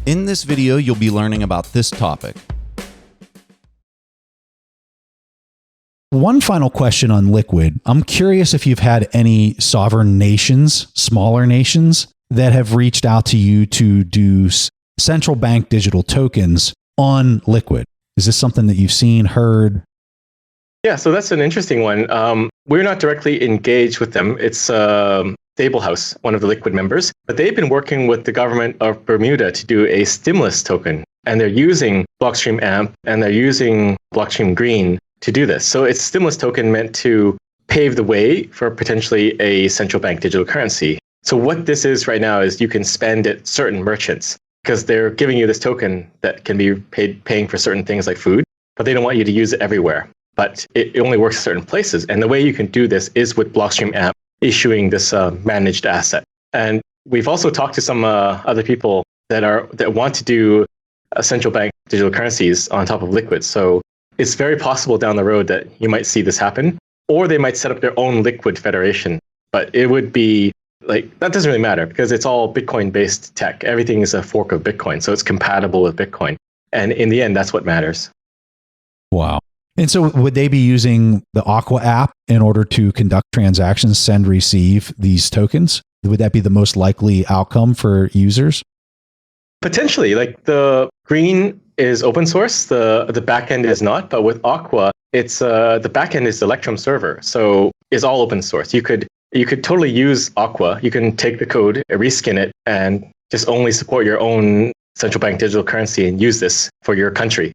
In this video, you'll be learning about this topic. One final question on Liquid. I'm curious if you've had any sovereign nations, smaller nations, that have reached out to you to do central bank digital tokens on Liquid. Is this something that you've seen, heard? Yeah, so that's an interesting one. We're not directly engaged with them. It's Stablehouse, one of the Liquid members, but they've been working with the government of Bermuda to do a stimulus token, and they're using Blockstream AMP and they're using Blockstream Green to do this. So it's a stimulus token meant to pave the way for potentially a central bank digital currency. So what this is right now is you can spend at certain merchants because they're giving you this token that can be paying for certain things like food, but they don't want you to use it everywhere. But it only works in certain places. And the way you can do this is with Blockstream AMP issuing this managed asset. And we've also talked to some other people that want to do central bank digital currencies on top of Liquid. So it's very possible down the road that you might see this happen, or they might set up their own Liquid federation. But it would be like, that doesn't really matter because it's all Bitcoin-based tech. Everything is a fork of Bitcoin, so it's compatible with Bitcoin. And in the end, that's what matters. Wow. And so would they be using the Aqua app in order to conduct transactions, send, receive these tokens? Would that be the most likely outcome for users? Potentially. Like the Green is open source, the backend is not, but with Aqua, it's the backend is the Electrum server, so it's all open source. You could totally use Aqua. You can take the code, reskin it, and just only support your own central bank digital currency and use this for your country.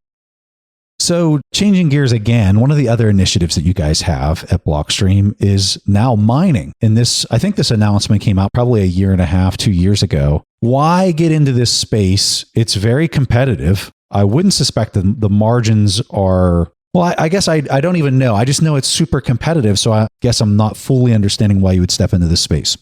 So changing gears again, one of the other initiatives that you guys have at Blockstream is now mining. And I think this announcement came out probably a year and a half, 2 years ago. Why get into this space? It's very competitive. I wouldn't suspect that the margins are, well, I guess I don't even know. I just know it's super competitive. So I guess I'm not fully understanding why you would step into this space.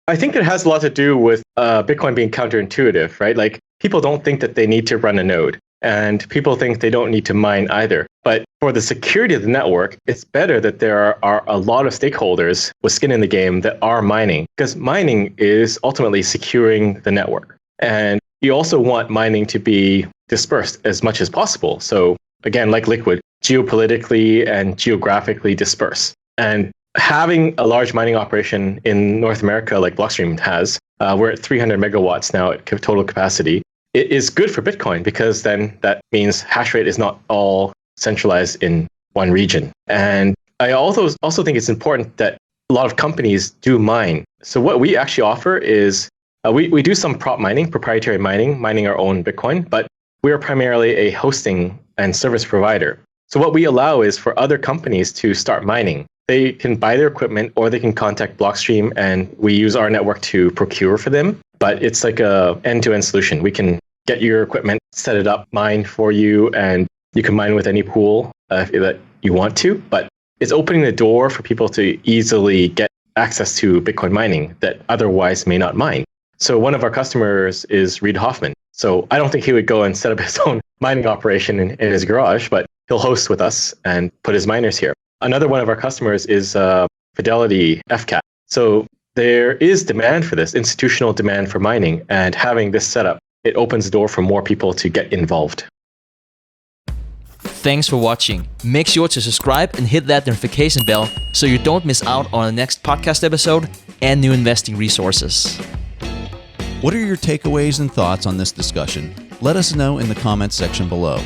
I think it has a lot to do with Bitcoin being counterintuitive, right? Like people don't think that they need to run a node. And people think they don't need to mine either. But for the security of the network, it's better that there are a lot of stakeholders with skin in the game that are mining, because mining is ultimately securing the network. And you also want mining to be dispersed as much as possible. So again, like Liquid, geopolitically and geographically dispersed. And having a large mining operation in North America like Blockstream has, we're at 300 megawatts now at total capacity. It is good for Bitcoin because then that means hash rate is not all centralized in one region. And I also think it's important that a lot of companies do mine. So what we actually offer is we do some prop mining, proprietary mining our own Bitcoin, but we are primarily a hosting and service provider. So what we allow is for other companies to start mining. They can buy their equipment or they can contact Blockstream and we use our network to procure for them. But it's like a end-to-end solution. We can get your equipment, set it up, mine for you, and you can mine with any pool that you want to. But it's opening the door for people to easily get access to Bitcoin mining that otherwise may not mine. So one of our customers is Reid Hoffman. So I don't think he would go and set up his own mining operation in his garage, but he'll host with us and put his miners here. Another one of our customers is Fidelity FCAT. So there is demand for this, institutional demand for mining, and having this setup, it opens the door for more people to get involved. Thanks for watching. Make sure to subscribe and hit that notification bell so you don't miss out on the next podcast episode and new investing resources. What are your takeaways and thoughts on this discussion? Let us know in the comments section below.